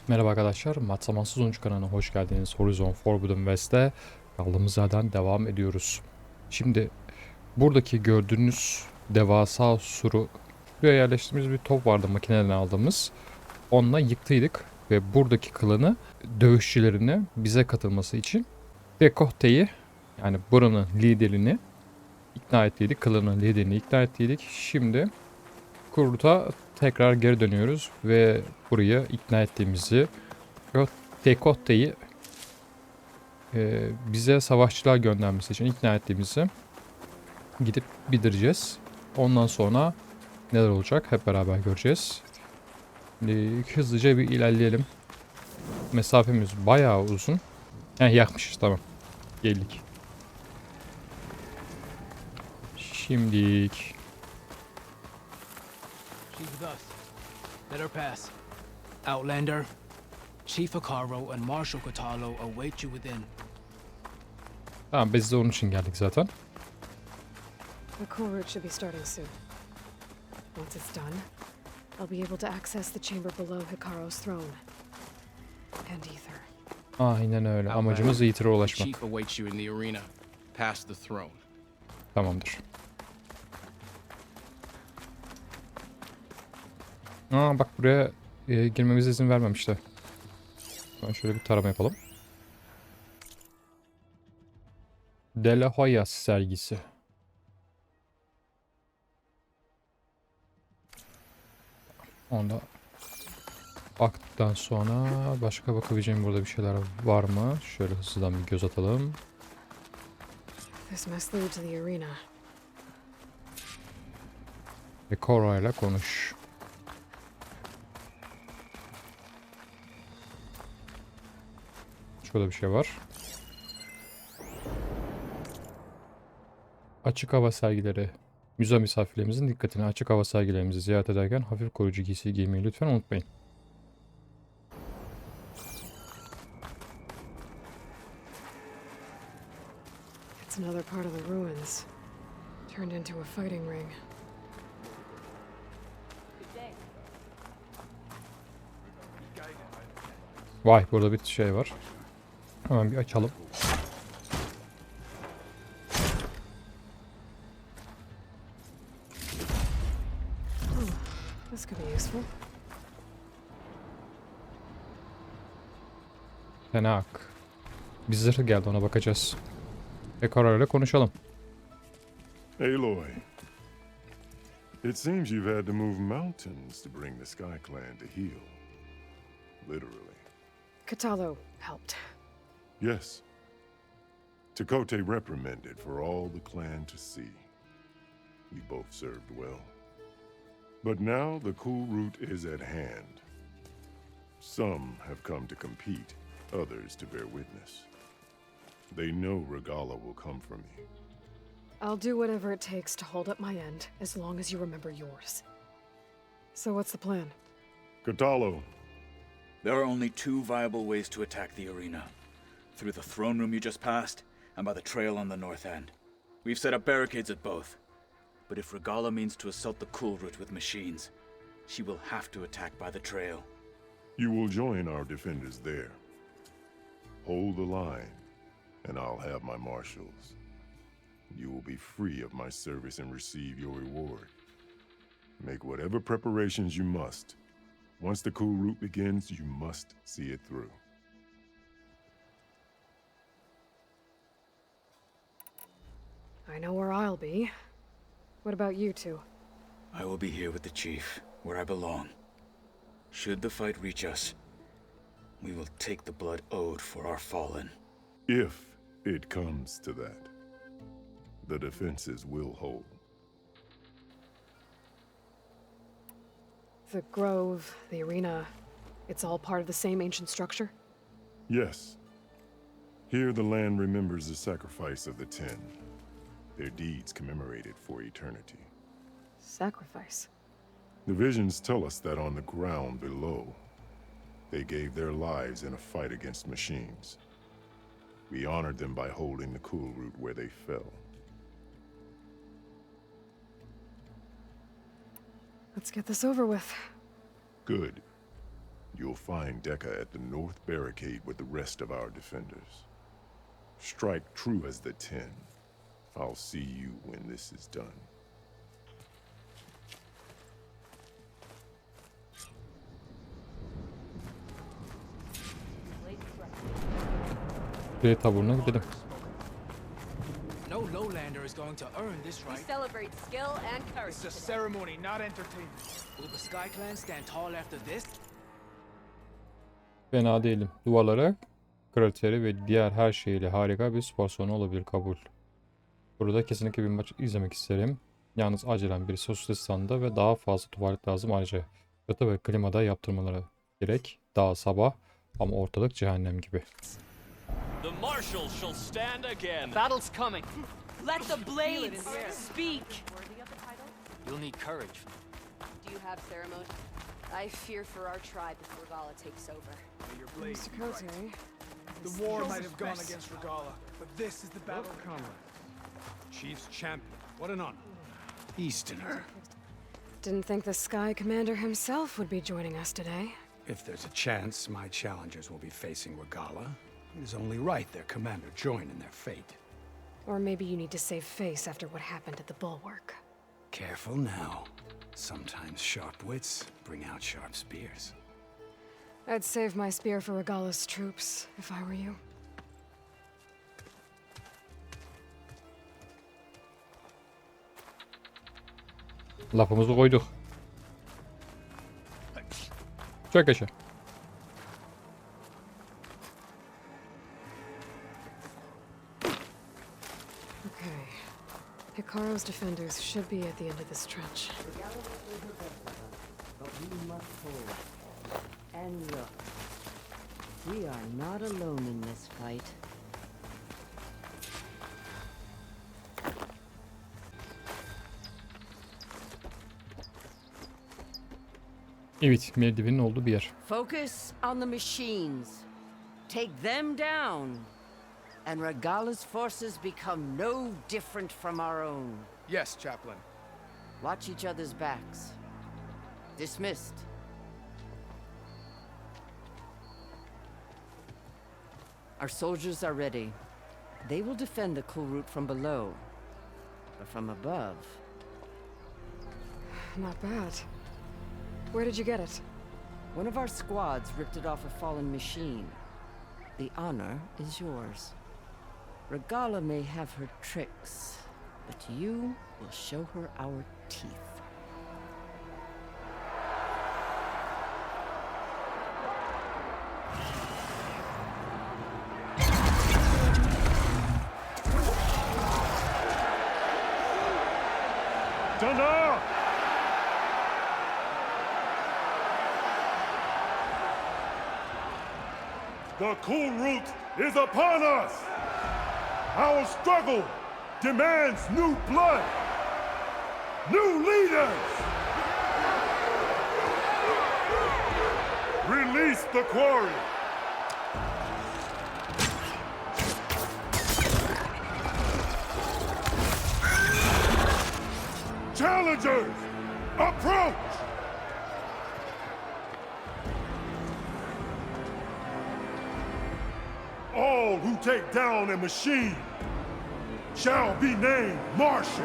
Merhaba arkadaşlar, M.A.T Zamansız Oyuncu kanalına hoş geldiniz. Horizon Forbidden West'te kaldığımız yerden devam ediyoruz. Şimdi buradaki gördüğünüz devasa suru buraya yerleştirdiğimiz bir top vardı makineden aldığımız. Onunla yıktıydık ve buradaki klanı dövüşçülerini bize katılması için Dekohte'yi yani buranın liderini ikna ettiydik. Klanın liderini ikna ettiydik. Şimdi Kurt'a tekrar geri dönüyoruz ve buraya ikna ettiğimizi Tekotte'yi bize savaşçılar göndermesi için ikna ettiğimizi gidip bildireceğiz. Ondan sonra neler olacak hep beraber göreceğiz. Hızlıca bir ilerleyelim. Mesafemiz bayağı uzun. Yakmışız, tamam. Geldik. Şimdilik. She's with us. Let her pass. Outlander, Chief Hikaru and Marshal Katalo await you within. Tamam, biz de onun için geldik zaten. The cool route should be starting soon. Once it's done, I'll be able to access the chamber below Hikaru's throne. And Ether. Aynen öyle. Amacımız Ether'a The ulaşmak. Chief awaits you in the arena, past the throne. Tamamdır. Bak buraya girmemize izin vermemişler. Ben şöyle bir tarama yapalım. De La Hoya sergisi. Onda baktıktan sonra başka bakabileceğim burada bir şeyler var mı? Şöyle hızlıdan bir göz atalım. This must lead to the arena. Ve Cora ile konuş. Şurada bir şey var. Açık hava sergileri. Müze misafirlerimizin dikkatini, açık hava sergilerimizi ziyaret ederken hafif koruyucu giysi giymeyi lütfen unutmayın. It's another part of the ruins. Turned into a fighting ring. Vay, burada bir şey var. Hemen bir açalım. This could be useful. Fenak. Bir zırh geldi, ona bakacağız. Ve Cora ile konuşalım. Aloy, it seems you've had to move mountains to bring the Sky Clan to heal. Literally. Katalo helped. Yes. Tekote reprimanded for all the clan to see. You both served well. But now the cool route is at hand. Some have come to compete, others to bear witness. They know Regala will come for me. I'll do whatever it takes to hold up my end, as long as you remember yours. So what's the plan? Katalo, There are only two viable ways to attack the arena. Through the throne room you just passed, and by the trail on the north end. We've set up barricades at both. But if Regala means to assault the cool route with machines, she will have to attack by the trail. you will join our defenders there. Hold the line, and I'll have my marshals. You will be free of my service and receive your reward. Make whatever preparations you must. Once the cool route begins, you must see it through. I know where I'll be. What about you two? I will be here with the chief, where I belong. Should the fight reach us, we will take the blood owed for our fallen. If it comes to that, the defenses will hold. The grove, the arena, it's all part of the same ancient structure? Yes. Here the land remembers the sacrifice of the 10. Their deeds commemorated for eternity. Sacrifice. The visions tell us that on the ground below, they gave their lives in a fight against machines. We honored them by holding the cool route where they fell. Let's get this over with. Good. You'll find Dekka at the north barricade with the rest of our defenders. Strike true as the 10. I'll see you when this is done. Buraya taburuna gidelim. No lowlander is going to earn this We right. celebrate skill and courage It's a today. ceremony, not entertainment. Will the Sky Clan stand tall after this? Fena değilim. Duvarlara krateri ve diğer her şeyiyle harika bir spor salonu olabilir, kabul. Burada kesinlikle bir maç izlemek isterim. Yalnız acilen bir sosyal standa ve daha fazla tuvalet lazım ayrıca. Çatı ve klimada yaptırmaları gerek. Daha sabah ama ortalık cehennem gibi. The marshal shall stand again. Battle's coming. Let the blades speak. Worthy of the title? You'll need courage. Do you have ceremony? I fear for our tribe if Regala takes over. May your blades Mr. be Cote, bright. The war might have gone against Regala, but this is the battle. Chief's champion. What an honor. Easterner. didn't think the Sky Commander himself would be joining us today. If there's a chance my challengers will be facing Regala, it is only right their commander join in their fate. Or maybe you need to save face after what happened at the Bulwark. Careful now. Sometimes sharp wits bring out sharp spears. I'd save my spear for Regala's troops, if I were you. Lafımızı koyduk. Çök aşağı. Okay. Hikaru's defenders should be at the end of this trench. But we must hold. And look, we are not alone in this fight. Evet, merdivenin olduğu bir yer. Focus on the machines. Take them down. And Regala's forces become no different from our own. Yes, Chaplain. Watch each other's backs. Dismissed. Our soldiers are ready. They will defend the cool route from below. But from above... Not bad. Where did you get it? One of our squads ripped it off a fallen machine. The honor is yours. Regala may have her tricks, but you will show her our teeth. Dana! The cool route is upon us! Our struggle demands new blood! New leaders! Release the quarry! Challengers, approach! All who take down a machine shall be named Marshal.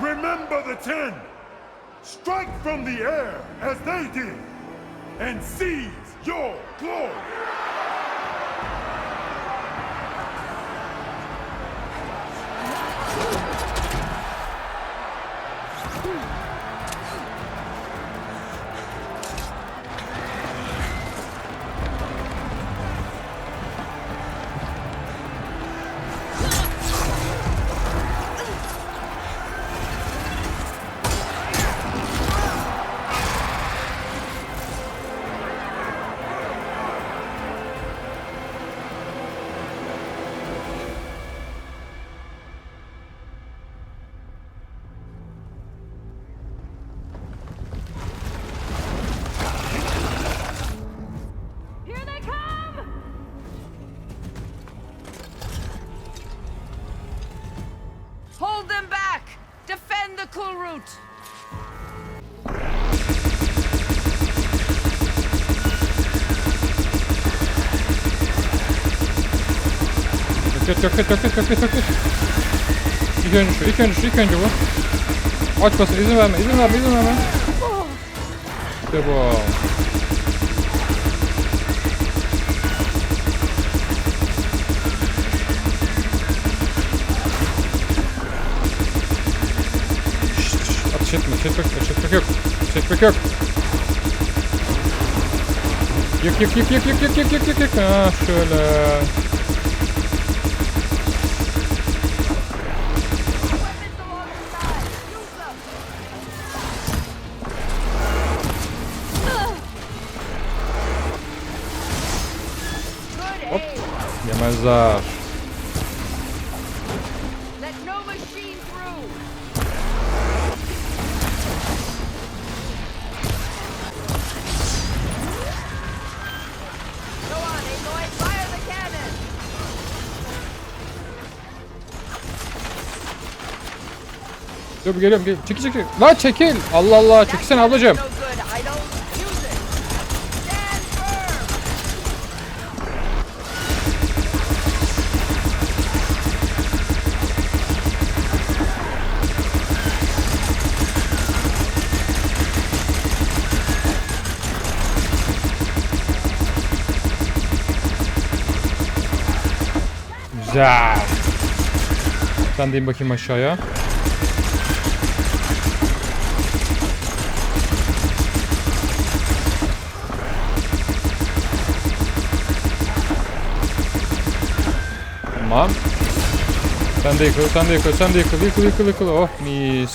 Remember the 10. Strike from the air as they did and seize your glory. Here they come! Hold them back! Defend the cool route! Yok. İlk önce bu. Açmasın, izin verme. İşte bu. Ateş etmek yok. Yık. Ha şöyle. Hop. Yemezler. Dur geliyorum. Çekil. Lan çekil. Allah. Çekilsene ablacığım. Güzel. Ben de in bakayım aşağıya. Tamam. Sen de yıkıl. Oh mis.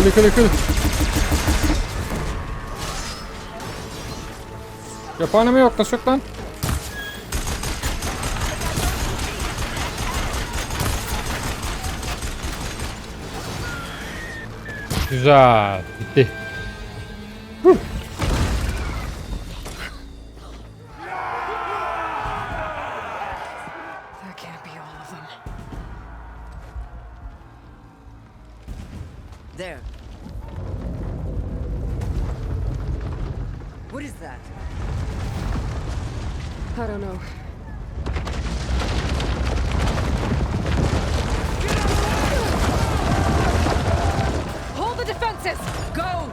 Yıkıl. Yapanı mı yok? Nasıl yok lan? Güzel. Bitti. That can't be all of them. There. What is that? I don't know. Hold the defenses! Go!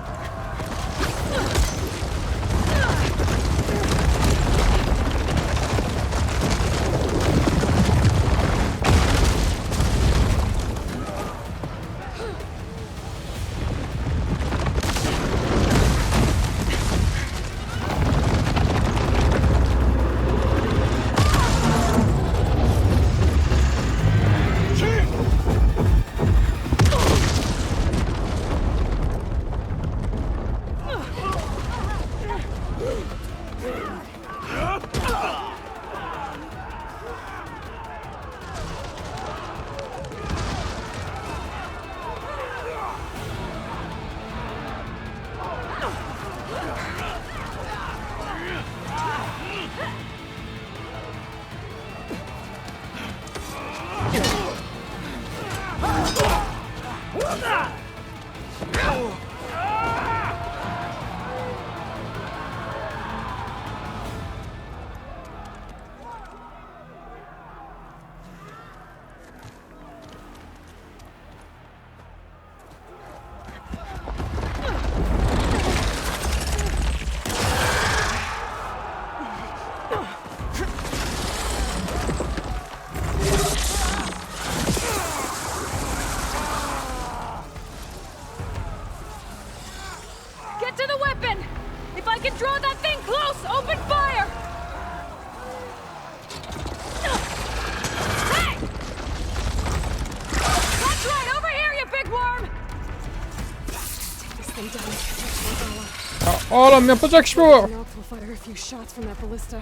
To the weapon! If I can draw that thing close, open fire! Hey! That's right, over here, you big worm! Take this thing down. Oğlum yapacak iş bu. We'll fire a few shots from that ballista.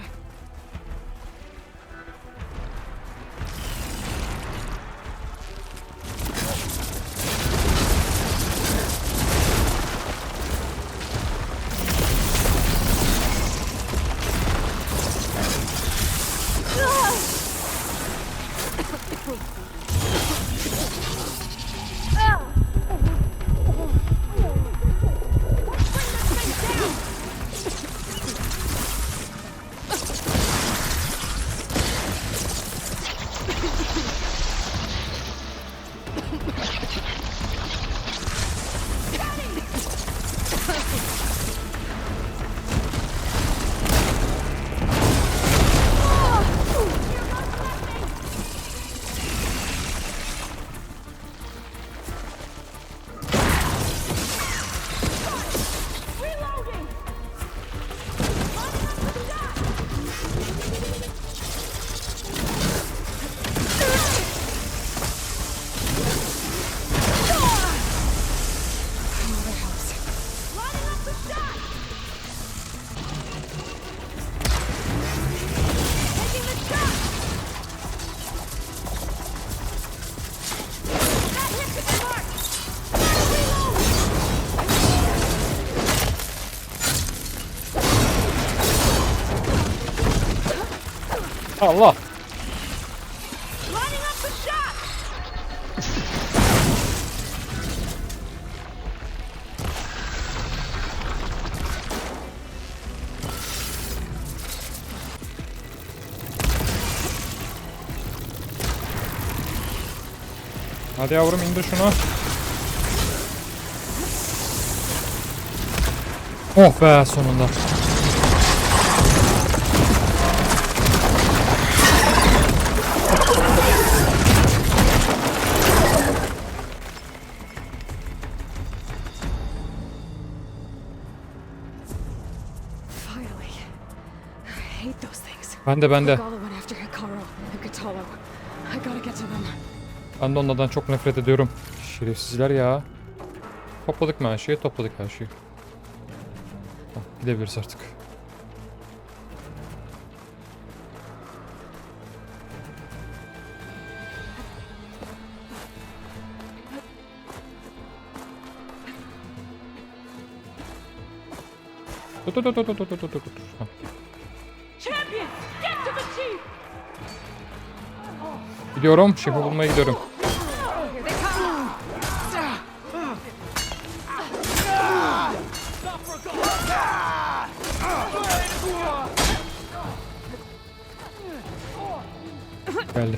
Allah. Hadi yavrum indir şunu. Oh be sonunda. Ben de. Ben de onlardan çok nefret ediyorum. Şerefsizler ya. Topladık mı her şeyi? Topladık her şeyi. Tamam, gidebiliriz artık. Dur. Gidiyorum. Şefi bulmaya gidiyorum. Geldi.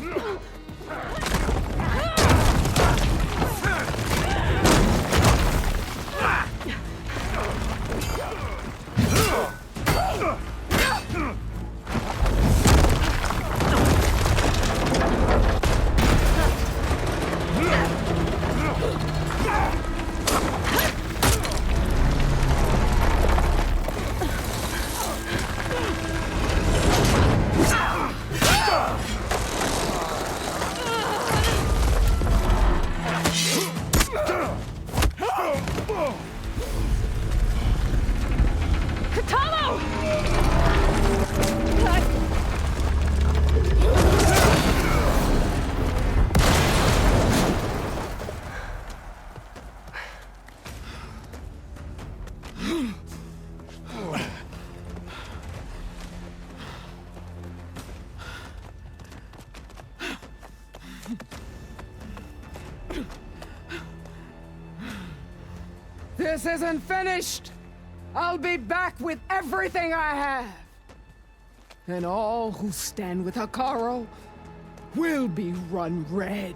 This isn't finished! I'll be back with everything I have! And all who stand with Hekarro will be run red.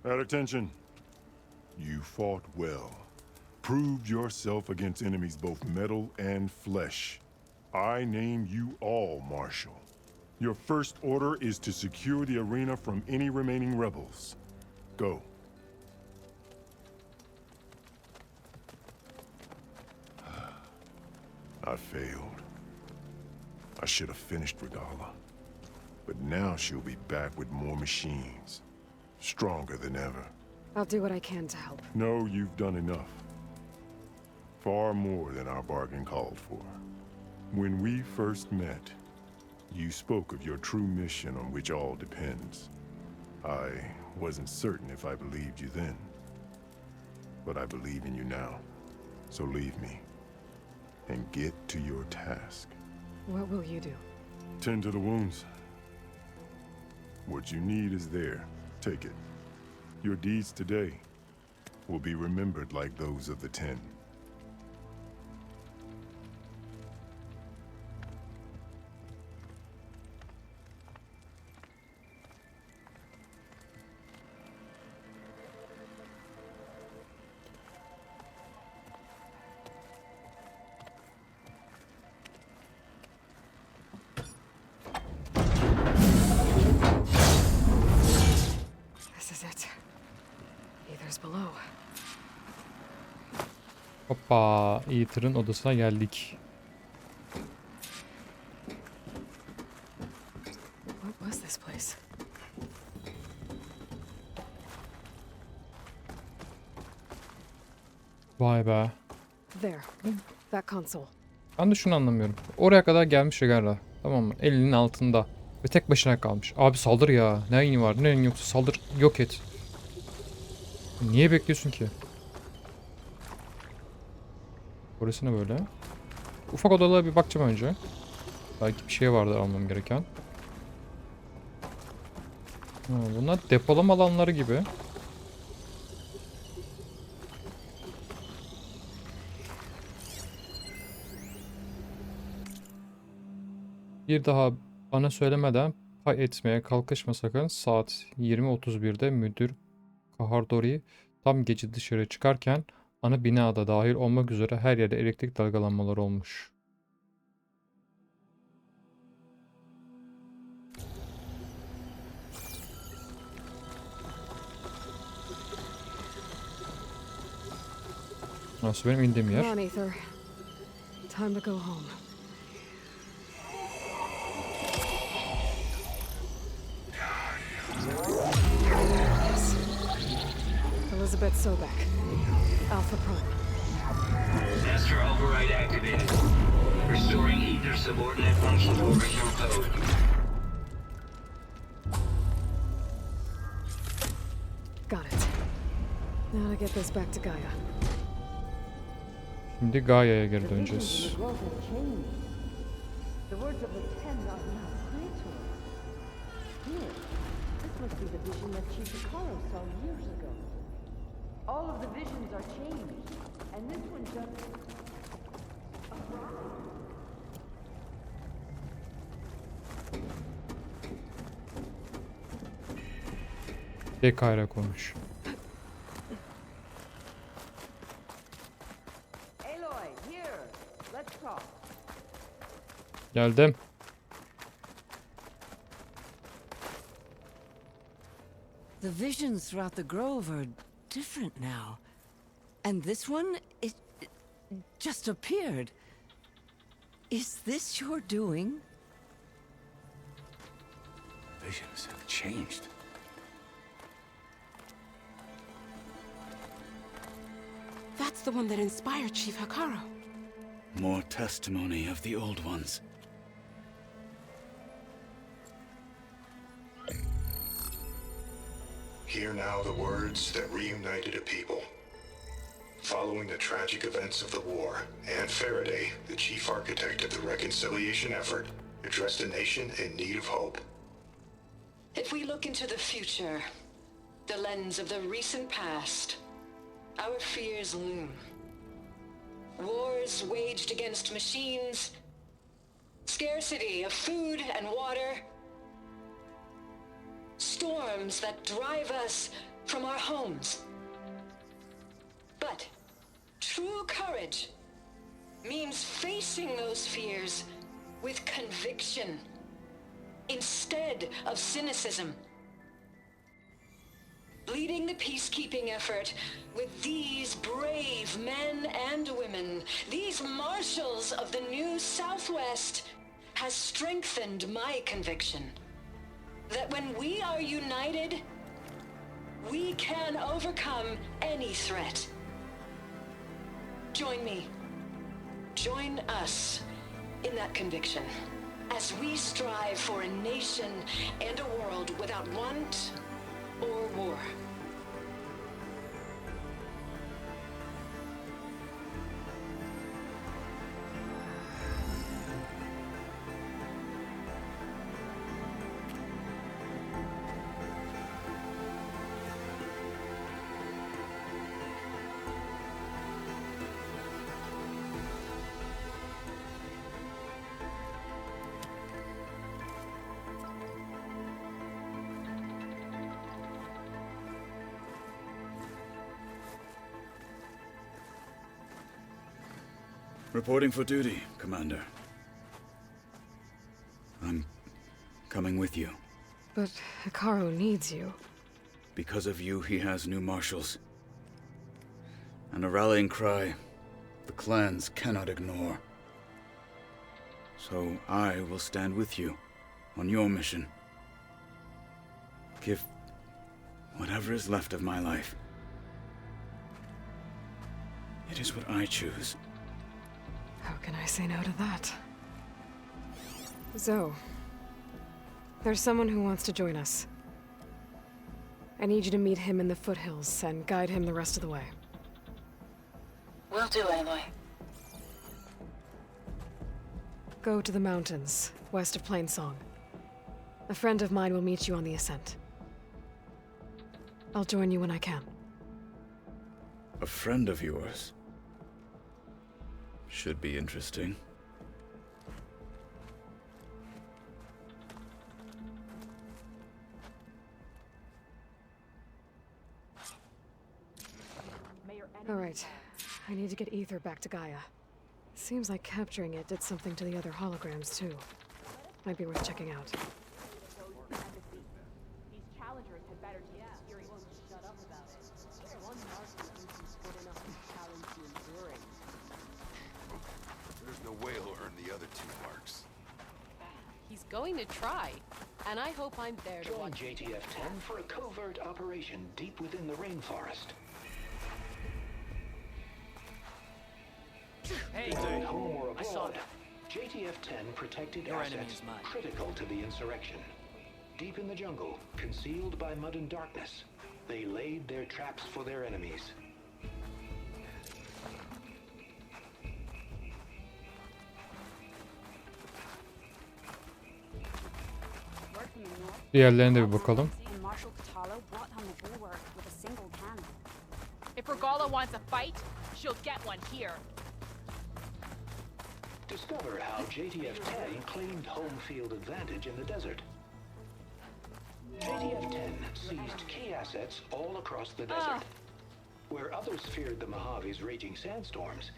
At attention. You fought well. Proved yourself against enemies both metal and flesh. I name you all Marshal. Your first order is to secure the arena from any remaining rebels. Go. I failed. I should have finished Regala. But now she'll be back with more machines. Stronger than ever. I'll do what I can to help. No, you've done enough. Far more than our bargain called for. When we first met, you spoke of your true mission on which all depends. I wasn't certain if I believed you then. But I believe in you now. So leave me. And get to your task. What will you do? Tend to the wounds. What you need is there. Take it. Your deeds today will be remembered like those of the 10. Hoppa. Ether'ın odasına geldik. What was this place? Vay be. There. That console. Ben de şunu anlamıyorum. Oraya kadar gelmiş Regara. Tamam mı? Elinin altında. Ve tek başına kalmış. Abi saldır ya. Neyin var? Neyin yoksa saldır. Yok et. Niye bekliyorsun ki? Burası ne böyle? Ufak odalara bir bakacağım önce. Belki bir şey vardır almam gereken. Ha, bunlar depolama alanları gibi. Bir daha bana söylemeden pay etmeye kalkışma sakın. Saat 20.31'de müdür Kahardori tam gece dışarı çıkarken ana binada dahil olmak üzere her yerde elektrik dalgalanmaları olmuş. Nasıl benim indiğim Come yer? on, Ether. Time to go home. Elizabeth Sobek. Alpha Prime. Master override activated. Restoring ether subordinate function to original code. Got it. Now to get this back to Gaia. Şimdi Gaia'ya geri döneceğiz. The words of the ten are now clear to us. Here, this must be the vision that Chief Hikaru saw years ago. All of the visions are changed, and this one just... Tekrar konuş. Aloy, here! Let's talk. Geldim. The visions throughout the grove are different now. And this one, it just appeared. Is this your doing? Visions have changed. That's the one that inspired Chief Hikaru. More testimony of the old ones. Hear now the words that reunited a people. Following the tragic events of the war, Anne Faraday, the chief architect of the reconciliation effort, addressed a nation in need of hope. If we look into the future, the lens of the recent past, our fears loom. Wars waged against machines, scarcity of food and water, storms that drive us from our homes. But true courage means facing those fears with conviction instead of cynicism. Leading the peacekeeping effort with these brave men and women, these marshals of the new Southwest, has strengthened my conviction that when we are united, we can overcome any threat. Join me. Join us in that conviction as we strive for a nation and a world without want or war. Reporting for duty, Commander. I'm coming with you. But Hikaru needs you. Because of you, he has new marshals. And a rallying cry the clans cannot ignore. So I will stand with you on your mission. Give whatever is left of my life. It is what I choose. How can I say no to that? Zoe, there's someone who wants to join us. I need you to meet him in the foothills and guide him the rest of the way. Will do, Aloy. Go to the mountains, west of Plainsong. A friend of mine will meet you on the ascent. I'll join you when I can. A friend of yours? Should be interesting. All right. I need to get Ether back to Gaia. Seems like capturing it did something to the other holograms, too. Might be worth checking out. There's no way he'll earn the other 2 marks. He's going to try, and I hope I'm there to Join watch. JTF-10 for a covert operation deep within the rainforest. Hey, At home or I saw abroad, that. JTF-10 protected Your enemy assets is mine. critical to the insurrection. Deep in the jungle, concealed by mud and darkness, they laid their traps for their enemies. Diğerlerine de bir bakalım. If Regala wants a fight, she'll get one here. Discover how JTF-10 claimed home field advantage in the desert. JTF-10 seized key assets all across the desert. Where others feared the Mojave's raging sandstorms,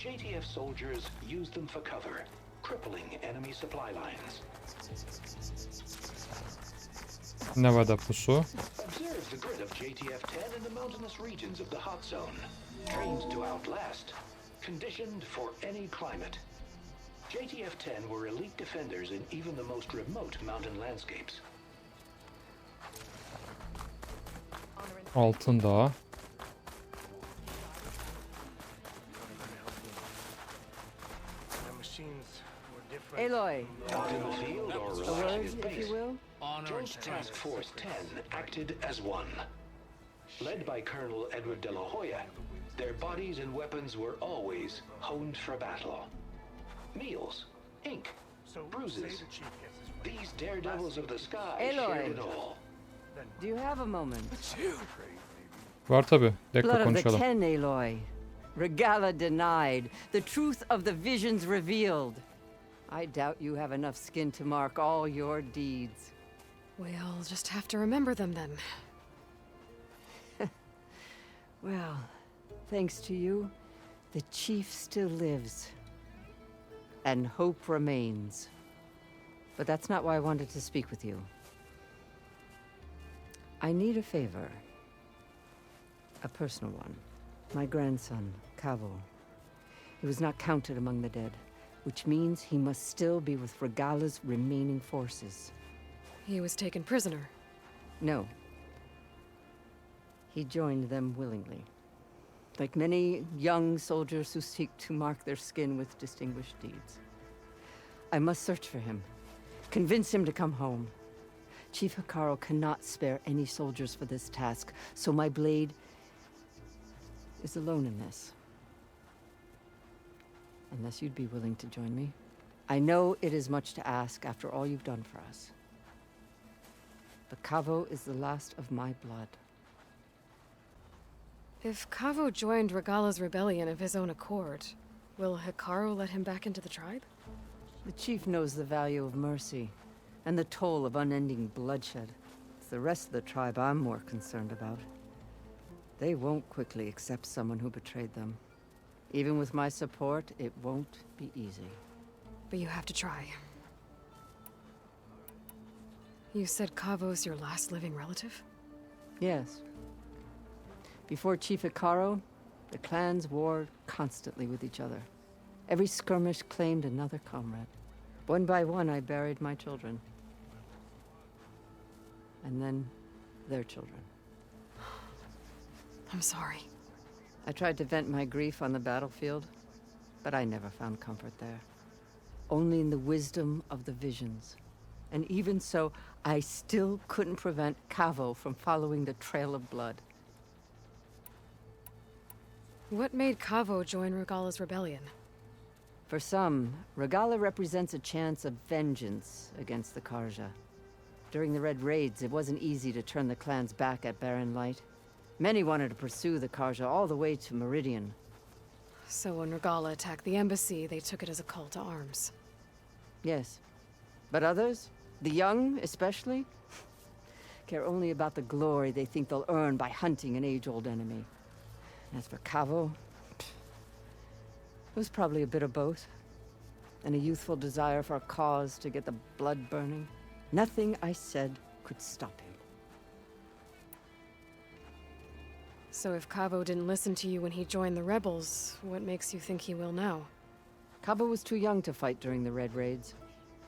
JTF soldiers used them for cover, crippling enemy supply lines. Ne var da pusu? Observe the grid of JTF-10 in the mountainous regions of the hot zone. Trained to outlast, conditioned for any climate. JTF-10 were elite defenders in even the most remote mountain landscapes. Altın Dağı. Aloy, Out in the field or a relaxing word, at if base, you will? Joint Task Force 10 acted as one. Led by Colonel Edward de la Hoya, their bodies and weapons were always honed for battle. Meals, ink, bruises. These daredevils of the sky shared it all. Do you have a moment? Var tabi. Dekla Blood of the konuşalım. 10, Aloy. Regala denied. The truth of the visions revealed. I doubt you have enough skin to mark all your deeds. We'll just have to remember them then. Well, thanks to you, the chief still lives. And hope remains. But that's not why I wanted to speak with you. I need a favor. A personal one. My grandson, Cavo. He was not counted among the dead, which means he must still be with Regala's remaining forces. He was taken prisoner. No. He joined them willingly. Like many young soldiers who seek to mark their skin with distinguished deeds. I must search for him. Convince him to come home. Chief Hikaru cannot spare any soldiers for this task, so my blade is alone in this. Unless you'd be willing to join me. I know it is much to ask after all you've done for us. But Cavo is the last of my blood. If Cavo joined Regala's rebellion of his own accord, will Hikaru let him back into the tribe? The chief knows the value of mercy, and the toll of unending bloodshed. It's the rest of the tribe I'm more concerned about. They won't quickly accept someone who betrayed them. Even with my support, it won't be easy. But you have to try. You said Cavo's your last living relative? Yes. Before Chief Hikaru, The clans warred constantly with each other. Every skirmish claimed another comrade. One by one, I buried my children. And then their children. I'm sorry. I tried to vent my grief on the battlefield, but I never found comfort there. Only in the wisdom of the visions. And even so, I still couldn't prevent Cavo from following the trail of blood. What made Cavo join Regala's rebellion? For some, Regala represents a chance of vengeance against the Karja. During the Red Raids, it wasn't easy to turn the clans back at Barren Light. Many wanted to pursue the Karja all the way to Meridian. So when Regala attacked the embassy, they took it as a call to arms. Yes. But others, the young especially, care only about the glory they think they'll earn by hunting an age-old enemy. As for Cavo, it was probably a bit of both. And a youthful desire for a cause to get the blood burning. Nothing I said could stop him. So if Cavo didn't listen to you when he joined the rebels, what makes you think he will now? Cavo was too young to fight during the Red Raids.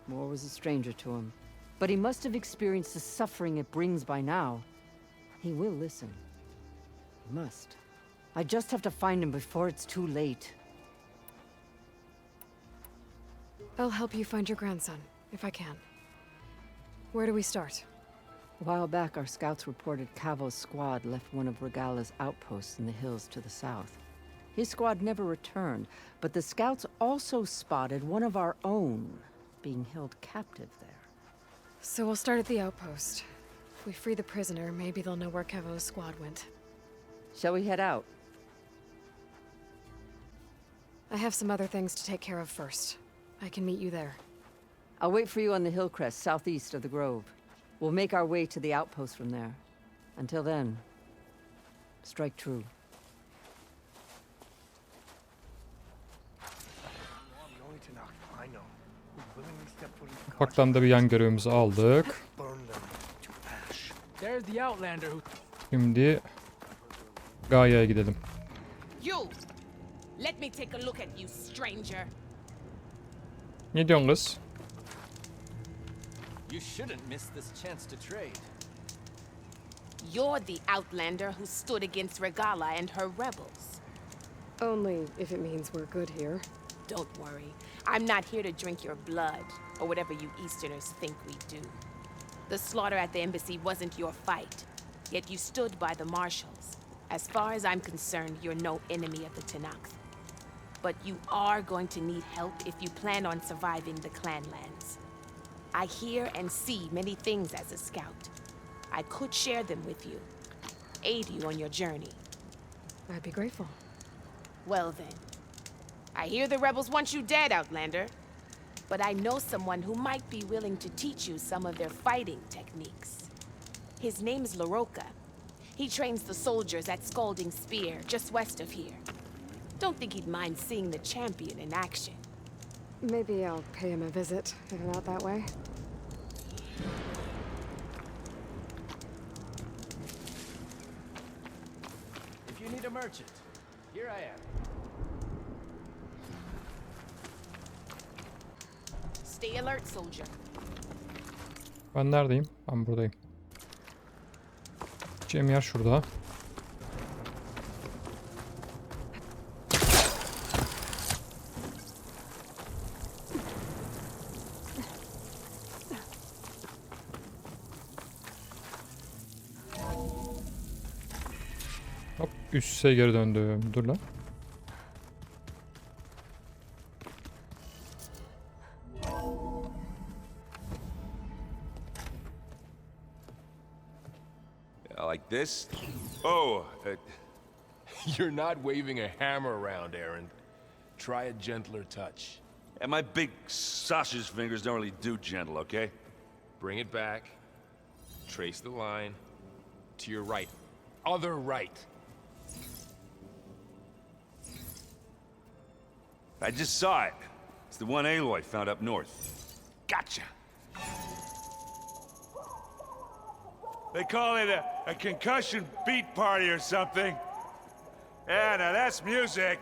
War was a stranger to him. But he must have experienced the suffering it brings by now. He will listen. He must. I just have to find him before it's too late. I'll help you find your grandson, if I can. Where do we start? A while back, our scouts reported Cavo's squad left one of Regala's outposts in the hills to the south. His squad never returned, but the scouts also spotted one of our own being held captive there. So we'll start at the outpost. If we free the prisoner, maybe they'll know where Cavo's squad went. Shall we head out? I have some other things to take care of first. I can meet you there. I'll wait for you on the hill crest southeast of the grove. We'll make our way to the outpost from there. Until then, strike true. Ufaktan da bir yan görevimizi aldık. There's the Outlander who... Şimdi Gaia'ya gidelim. You! Let me take a look at you, stranger. Ne diyorsun kız? You shouldn't miss this chance to trade. You're the Outlander who stood against Regala and her rebels. Only if it means we're good here. Don't worry. I'm not here to drink your blood, or whatever you Easterners think we do. The slaughter at the embassy wasn't your fight, yet you stood by the marshals. As far as I'm concerned, you're no enemy of the Tenakth. But you are going to need help if you plan on surviving the clanlands. I hear and see many things as a scout. I could share them with you, aid you on your journey. I'd be grateful. Well then, I hear the rebels want you dead, Outlander. But I know someone who might be willing to teach you some of their fighting techniques. His name's LaRocca. He trains the soldiers at Scalding Spear, just west of here. Don't think he'd mind seeing the champion in action. Maybe I'll pay him a visit, if not that way. If you need a merchant, here I am. Stay alert, soldier. Ben neredeyim? Ben buradayım. Gideceğim yer şurada. Hop, üste geri döndüm. Dur lan. Like this? Oh, you're not waving a hammer around, Aaron. Try a gentler touch. And my big sausage fingers don't really do gentle, okay? Bring it back. Trace the line. To your right. Other right. I just saw it. It's the one Aloy found up north. Gotcha. They call it a concussion beat party or something. Yeah, now that's music.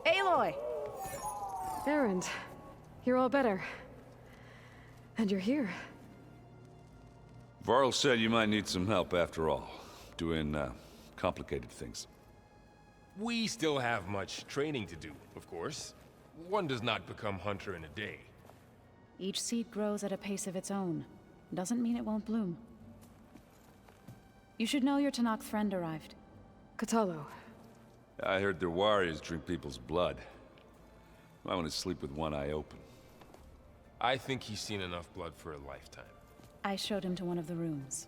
Aloy! Erend, you're all better. And you're here. Varl said you might need some help after all, doing complicated things. We still have much training to do, of course. One does not become hunter in a day. Each seed grows at a pace of its own. Doesn't mean it won't bloom. You should know your Tanakh friend arrived. Katalo. I heard their warriors drink people's blood. I want to sleep with one eye open. I think he's seen enough blood for a lifetime. I showed him to one of the rooms.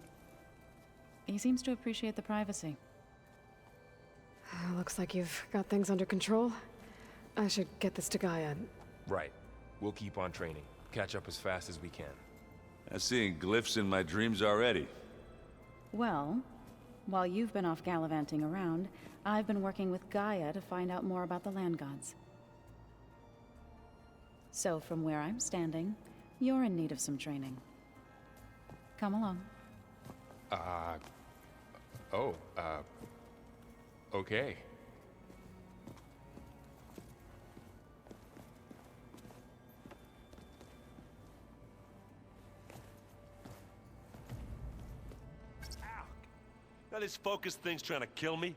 He seems to appreciate the privacy. Looks like you've got things under control. I should get this to Gaia. Right. We'll keep on training. Catch up as fast as we can. I'm seeing glyphs in my dreams already. Well, while you've been off gallivanting around, I've been working with Gaia to find out more about the land gods. So from where I'm standing, you're in need of some training. Come along. Okay. Now this focus thing's trying to kill me?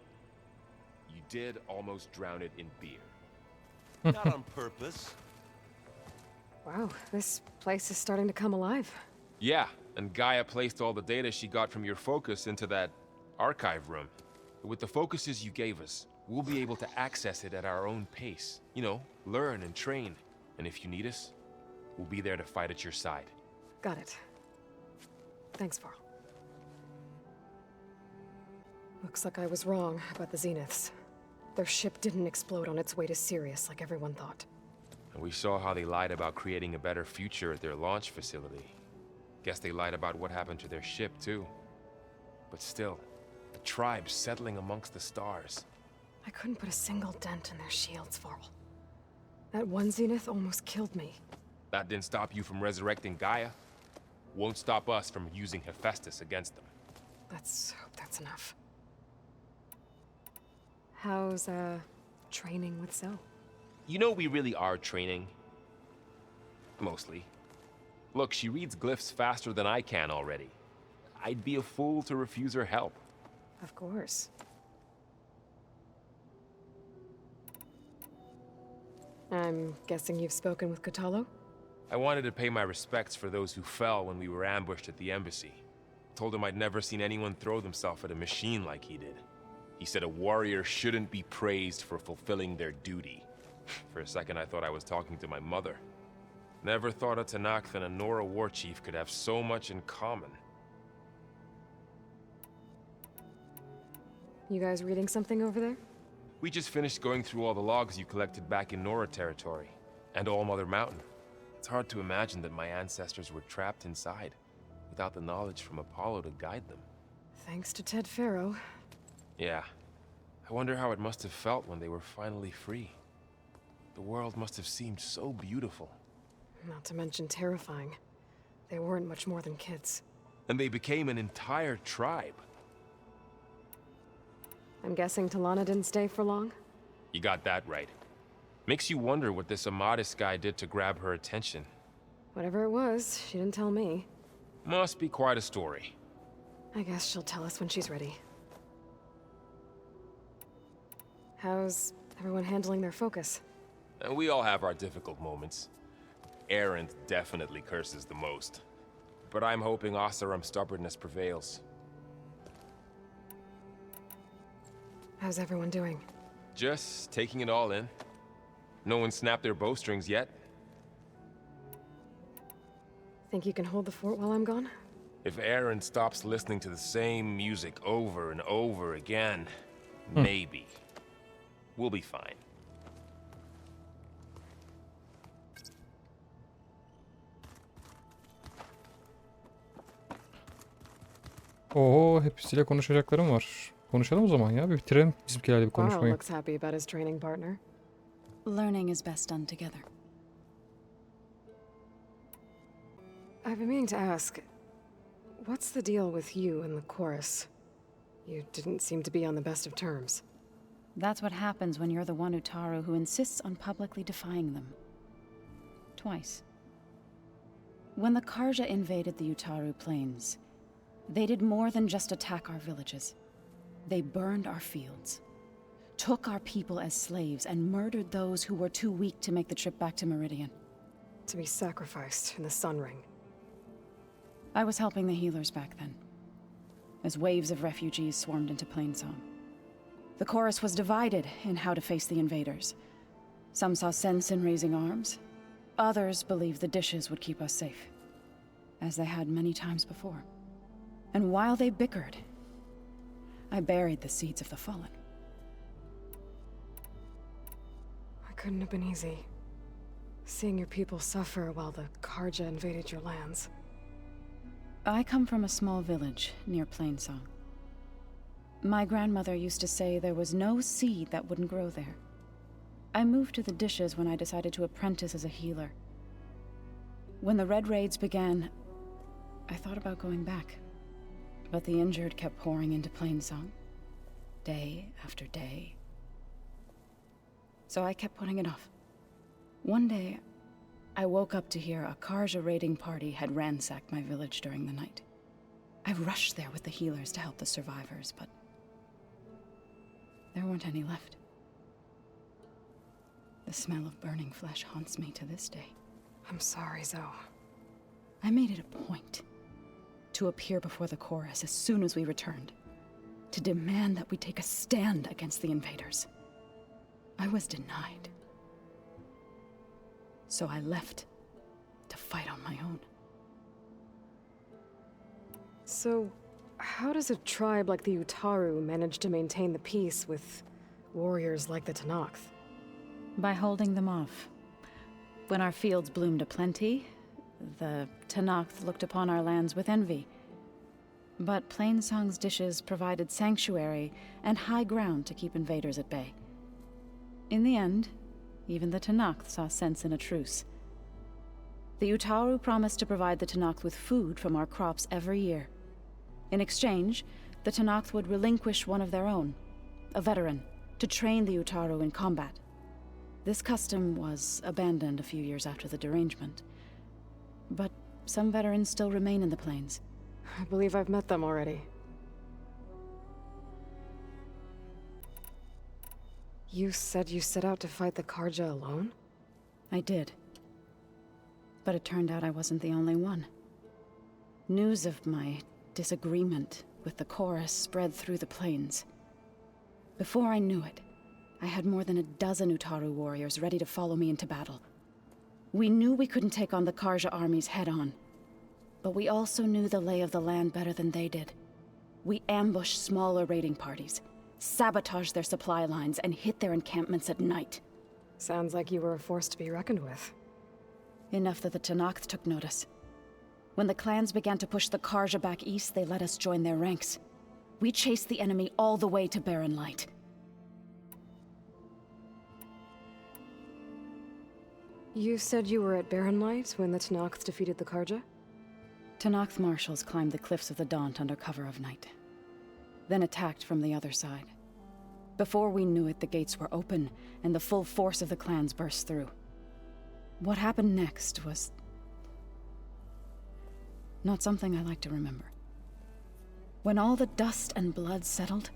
You did almost drown it in beer. Not on purpose. Wow, this place is starting to come alive. Yeah, and Gaia placed all the data she got from your focus into that archive room. With the focuses you gave us, we'll be able to access it at our own pace. You know, learn and train. And if you need us, we'll be there to fight at your side. Got it. Thanks, Varl. Looks like I was wrong about the Zeniths. Their ship didn't explode on its way to Sirius like everyone thought. And we saw how they lied about creating a better future at their launch facility. Guess they lied about what happened to their ship, too. But still, the tribe settling amongst the stars. I couldn't put a single dent in their shields, Varl. That one Zenith almost killed me. That didn't stop you from resurrecting Gaia. Won't stop us from using Hephaestus against them. Let's hope that's enough. How's, training with Zoe? You know we really are training. Mostly. Look, she reads glyphs faster than I can already. I'd be a fool to refuse her help. Of course. I'm guessing you've spoken with Katalo? I wanted to pay my respects for those who fell when we were ambushed at the embassy. Told him I'd never seen anyone throw themselves at a machine like he did. He said a warrior shouldn't be praised for fulfilling their duty. For a second I thought I was talking to my mother. Never thought a Tanakh and a Nora war chief could have so much in common. You guys reading something over there? We just finished going through all the logs you collected back in Nora territory, and All Mother Mountain. It's hard to imagine that my ancestors were trapped inside, without the knowledge from Apollo to guide them. Thanks to Ted Faro. Yeah. I wonder how it must have felt when they were finally free. The world must have seemed so beautiful. Not to mention terrifying. They weren't much more than kids. And they became an entire tribe. I'm guessing Talana didn't stay for long? You got that right. Makes you wonder what this Amadis guy did to grab her attention. Whatever it was, she didn't tell me. Must be quite a story. I guess she'll tell us when she's ready. How's everyone handling their focus? And we all have our difficult moments. Erend definitely curses the most. But I'm hoping Oseram's stubbornness prevails. How's everyone doing? Just taking it all in. No one snapped their bowstrings yet. Think you can hold the fort while I'm gone? If Erend stops listening to the same music over and over again, maybe. We'll be fine. Oo, hepsiyle konuşacaklarım var. Konuşalım o zaman ya. Bir bitirelim bizimkilerle bir Carl konuşmayı. looks happy about his training partner. Learning is best done together. I've been meaning to ask, what's the deal with you and the chorus? You didn't seem to be on the best of terms. That's what happens when you're the one Utaru who insists on publicly defying them. Twice. When the Karja invaded the Utaru plains, they did more than just attack our villages. They burned our fields, took our people as slaves, and murdered those who were too weak to make the trip back to Meridian. To be sacrificed in the Sun Ring. I was helping the healers back then, as waves of refugees swarmed into Plainsong. The chorus was divided in how to face the invaders. Some saw sense in raising arms. Others believed the dishes would keep us safe, as they had many times before. And while they bickered, I buried the seeds of the fallen. It couldn't have been easy. Seeing your people suffer while the Karja invaded your lands. I come from a small village near Plainsong. My grandmother used to say there was no seed that wouldn't grow there. I moved to the dishes when I decided to apprentice as a healer. When the Red Raids began, I thought about going back. But the injured kept pouring into Plainsong, day after day. So I kept putting it off. One day, I woke up to hear a Karja raiding party had ransacked my village during the night. I rushed there with the healers to help the survivors, but there weren't any left. The smell of burning flesh haunts me to this day. I'm sorry, Zoe. I made it a point to appear before the chorus as soon as we returned, to demand that we take a stand against the invaders. I was denied. So I left to fight on my own. So, how does a tribe like the Utaru manage to maintain the peace with warriors like the Tenakth? By holding them off. When our fields bloomed aplenty, the Tenakth looked upon our lands with envy. But Plainsong's dishes provided sanctuary and high ground to keep invaders at bay. In the end, even the Tenakth saw sense in a truce. The Utaru promised to provide the Tenakth with food from our crops every year. In exchange, the Tenakth would relinquish one of their own, a veteran, to train the Utaru in combat. This custom was abandoned a few years after the derangement. But some veterans still remain in the plains. I believe I've met them already. You said you set out to fight the Karja alone? I did. But it turned out I wasn't the only one. News of my disagreement with the chorus spread through the plains. Before I knew it, I had more than a dozen Utaru warriors ready to follow me into battle. We knew we couldn't take on the Karja armies head-on, but we also knew the lay of the land better than they did. We ambushed smaller raiding parties, sabotaged their supply lines, and hit their encampments at night. Sounds like you were a force to be reckoned with. Enough that the Tenakth took notice. When the clans began to push the Karja back east, they let us join their ranks. We chased the enemy all the way to Barren Light. You said you were at Barren Light when the Tenakth defeated the Karja? Tenakth marshals climbed the cliffs of the Daunt under cover of night, then attacked from the other side. Before we knew it, the gates were open, and the full force of the clans burst through. What happened next was not something I like to remember. When all the dust and blood settled,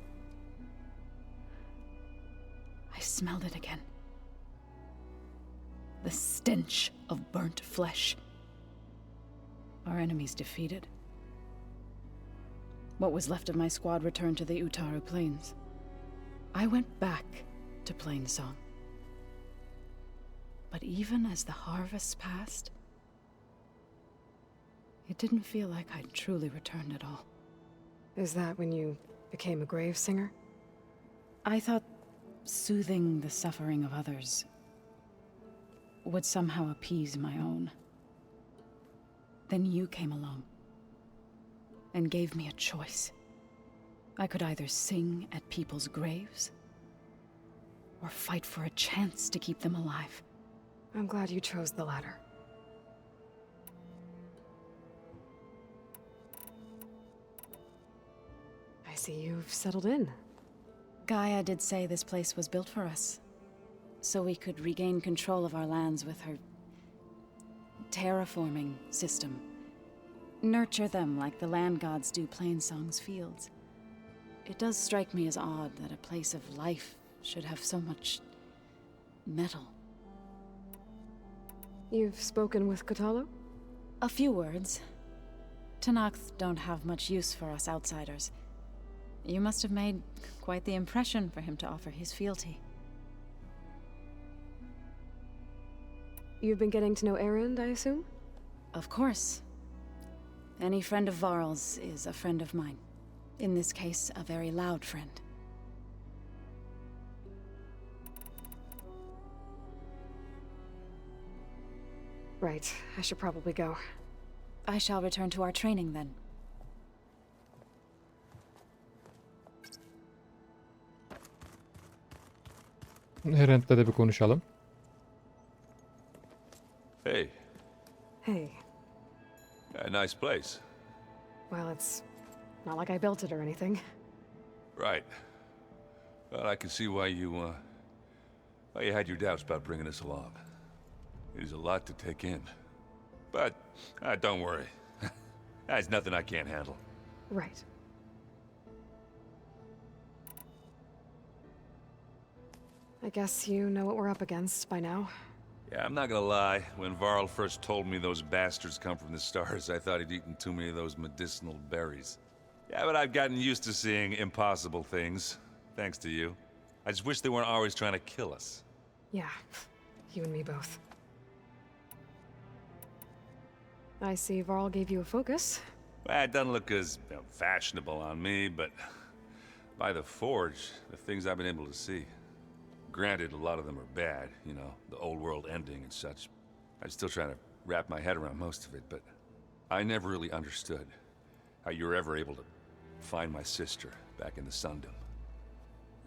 I smelled it again. The stench of burnt flesh. Our enemies defeated. What was left of my squad returned to the Utaru Plains. I went back to Plainsong. But even as the harvest passed, it didn't feel like I'd truly returned at all. Is that when you became a grave singer? I thought soothing the suffering of others would somehow appease my own. Then you came along and gave me a choice. I could either sing at people's graves or fight for a chance to keep them alive. I'm glad you chose the latter. I I see you've settled in. Gaia did say this place was built for us, so we could regain control of our lands with her terraforming system. Nurture them like the land gods do Plainsong's fields. It does strike me as odd that a place of life should have so much metal. You've spoken with Kotallo? A few words. Tenakth don't have much use for us outsiders. You must have made quite the impression for him to offer his fealty. You've been getting to know Erend, I assume? Of course. Any friend of Varl's is a friend of mine. In this case, a very loud friend. Right, I should probably go. I shall return to our training then. Herent'le de bir konuşalım. Hey. Hey. Nice place. Well, it's not like I built it or anything. Right. Well, I can see why you had your doubts about bringing us along. It is a lot to take in. But, don't worry. There's nothing I can't handle. Right. I guess you know what we're up against by now. Yeah, I'm not gonna lie. When Varl first told me those bastards come from the stars, I thought he'd eaten too many of those medicinal berries. Yeah, but I've gotten used to seeing impossible things, thanks to you. I just wish they weren't always trying to kill us. Yeah, you and me both. I see Varl gave you a focus. Well, it doesn't look as fashionable on me, but by the Forge, the things I've been able to see. Granted, a lot of them are bad, you know, the old world ending and such. I'm still trying to wrap my head around most of it, but I never really understood how you were ever able to find my sister back in the Sundom.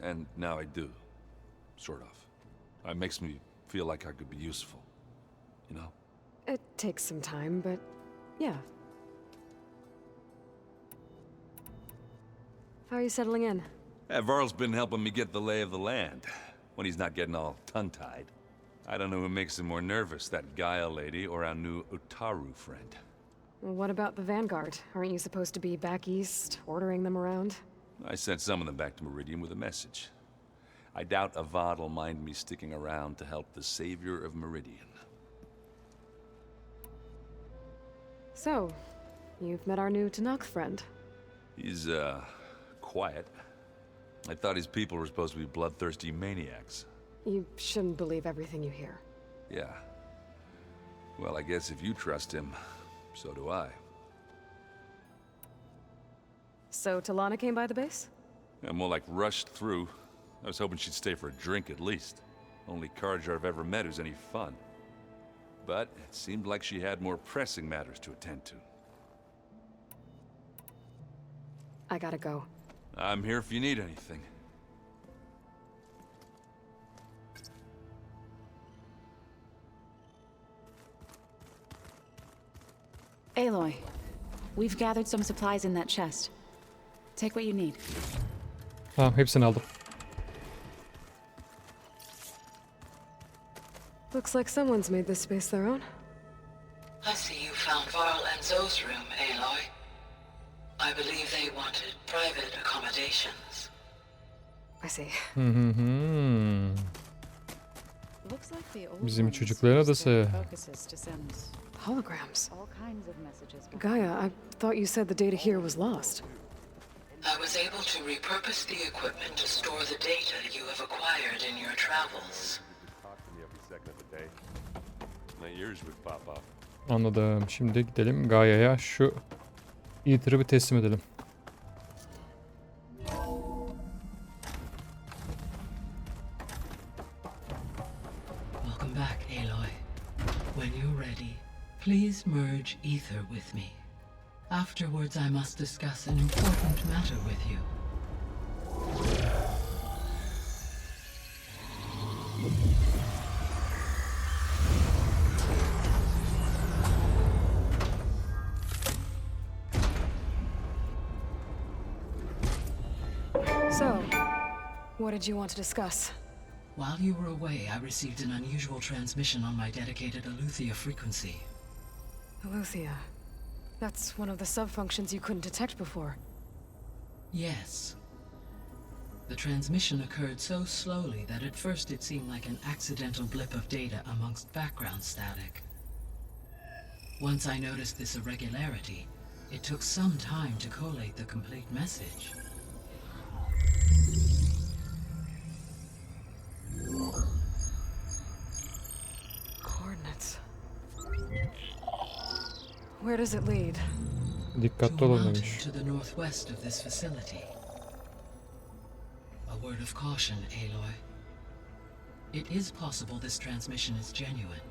And now I do, sort of. It makes me feel like I could be useful, you know? It takes some time, but yeah. How are you settling in? Varl's been helping me get the lay of the land, when he's not getting all tongue-tied. I don't know who makes him more nervous, that Gaia lady or our new Utaru friend. Well, what about the Vanguard? Aren't you supposed to be back east, ordering them around? I sent some of them back to Meridian with a message. I doubt Avad will mind me sticking around to help the savior of Meridian. So, you've met our new Tenakth friend. He's, quiet. I thought his people were supposed to be bloodthirsty maniacs. You shouldn't believe everything you hear. Yeah. Well, I guess if you trust him, so do I. So Talana came by the base? Yeah, more like rushed through. I was hoping she'd stay for a drink at least. Only Carja I've ever met who's any fun. But it seemed like she had more pressing matters to attend to. I gotta go. I'm here if you need anything. Aloy, we've gathered some supplies in that chest. Take what you need. Tamam, hepsini aldım. Looks like someone's made this space their own. I see you found Varl and Zoe's room, Aloy. I believe they wanted private accommodations. I see. Looks like the old Bizim ones çocukların used their adası. focuses to send Holograms. all kinds of messages back. Gaia, I thought you said the data here was lost. I was able to repurpose the equipment to store the data you have acquired in your travels. Anladım. Şimdi gidelim Gaia'ya şu İtir'i bir teslim edelim. Welcome back, Aloy. When you're ready, please merge ether with me. Afterwards, I must discuss an important matter with you. What did you want to discuss? While you were away, I received an unusual transmission on my dedicated Aletheia frequency. Aletheia. That's one of the sub-functions you couldn't detect before. Yes. The transmission occurred so slowly that at first it seemed like an accidental blip of data amongst background static. Once I noticed this irregularity, it took some time to collate the complete message. Coordinates. Where does it lead? Dikkatli To a olun mountain demiş. to the northwest of this facility. A word of caution, Aloy. It is possible this transmission is genuine.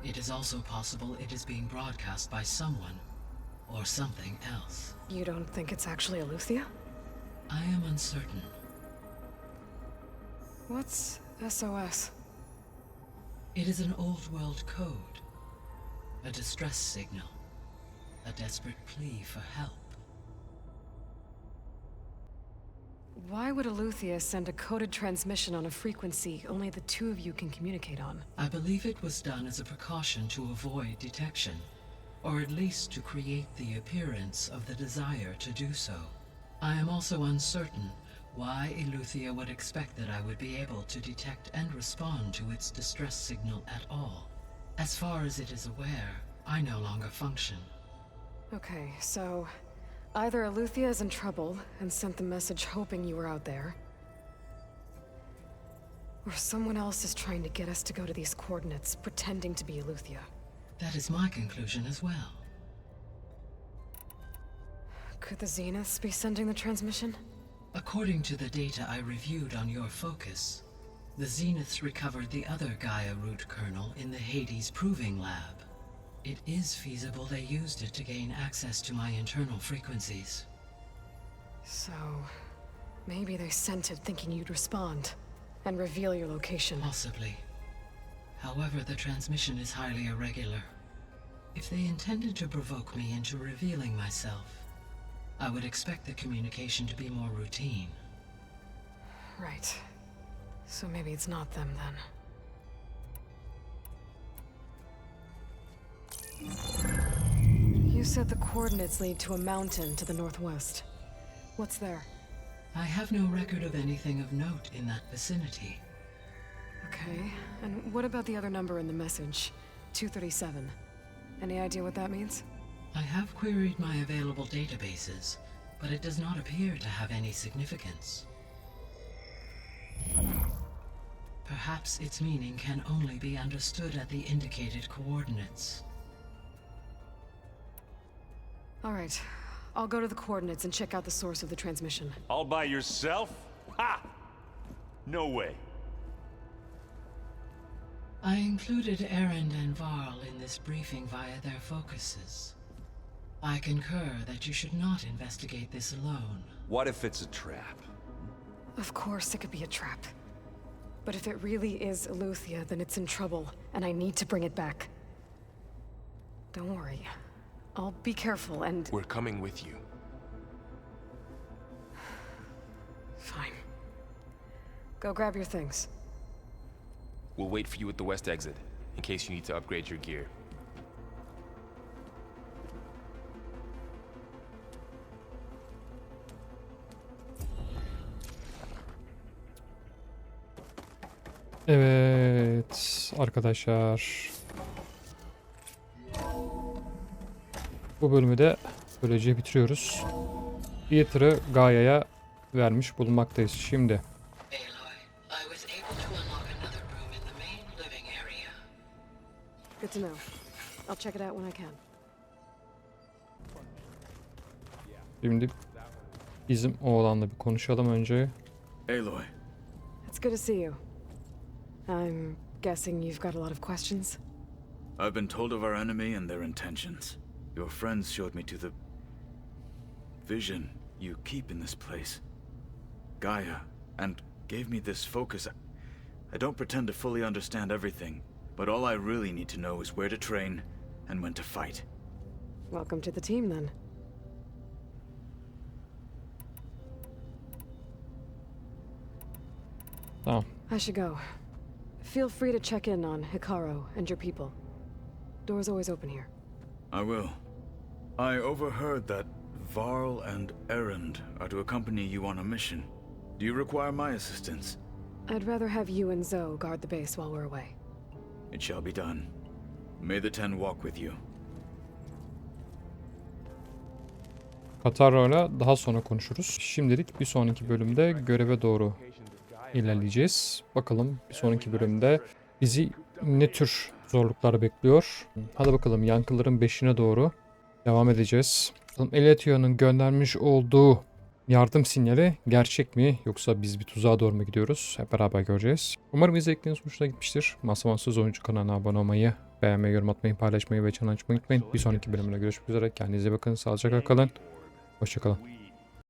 It is also possible it is being broadcast by someone or something else. You don't think it's actually Aletheia? I am uncertain. What's SOS? It is an old world code. A distress signal. A desperate plea for help. Why would Aletheia send a coded transmission on a frequency only the two of you can communicate on? I believe it was done as a precaution to avoid detection, or at least to create the appearance of the desire to do so. I am also uncertain why Aletheia would expect that I would be able to detect and respond to its distress signal at all. As far as it is aware, I no longer function. Okay, so either Aletheia is in trouble and sent the message hoping you were out there, or someone else is trying to get us to go to these coordinates, pretending to be Aletheia. That is my conclusion as well. Could the Zeniths be sending the transmission? According to the data I reviewed on your focus, the Zeniths recovered the other Gaia root kernel in the Hades Proving Lab. It is feasible they used it to gain access to my internal frequencies. So, maybe they sent it thinking you'd respond and reveal your location. Possibly. However, the transmission is highly irregular. If they intended to provoke me into revealing myself, I would expect the communication to be more routine. Right. So maybe it's not them then. You said the coordinates lead to a mountain to the northwest. What's there? I have no record of anything of note in that vicinity. Okay, and what about the other number in the message? 237. Any idea what that means? I have queried my available databases, but it does not appear to have any significance. Perhaps its meaning can only be understood at the indicated coordinates. All right, I'll go to the coordinates and check out the source of the transmission. All by yourself? Ha! No way. I included Erend and Varl in this briefing via their focuses. I concur that you should not investigate this alone. What if it's a trap? Of course it could be a trap. But if it really is Aletheia, then it's in trouble, and I need to bring it back. Don't worry. I'll be careful and... We're coming with you. Fine. Go grab your things. We'll wait for you at the west exit, in case you need to upgrade your gear. Evet arkadaşlar. Bu bölümü de böylece bitiriyoruz. Theater'ı Gaia'ya vermiş bulunmaktayız şimdi. Good to know. I'll check it out when I can. Şimdi bizim oğlanla bir konuşalım önce. Aloy. It's good to see you. I'm guessing you've got a lot of questions? I've been told of our enemy and their intentions. Your friends showed me to the vision you keep in this place, Gaia, and gave me this focus. I don't pretend to fully understand everything, but all I really need to know is where to train and when to fight. Welcome to the team, then. Tamam. I should go. Feel free to check in on Hikaru and your people. Door's always open here. I will. I overheard that Varl and Erend are to accompany you on a mission. Do you require my assistance? I'd rather have you and Zoe guard the base while we're away. It shall be done. May the Ten walk with you. Kataro'yla daha sonra konuşuruz. Şimdilik bir sonraki bölümde göreve doğru ilerleyeceğiz. Bakalım bir sonraki bölümde bizi ne tür zorluklar bekliyor. Hadi bakalım yankıların 5'ine doğru devam edeceğiz. Bakalım Eletia'nın göndermiş olduğu yardım sinyali gerçek mi yoksa biz bir tuzağa doğru mu gidiyoruz? Hep beraber göreceğiz. Umarım izledikleriniz hoşuna gitmiştir. Masamansız Oyuncu kanalına abone olmayı, beğenmeyi, yorum atmayı, paylaşmayı ve çan açmayı unutmayın. Bir sonraki bölümde görüşmek üzere. Kendinize bakın. Sağlıcakla kalın. Hoşçakalın.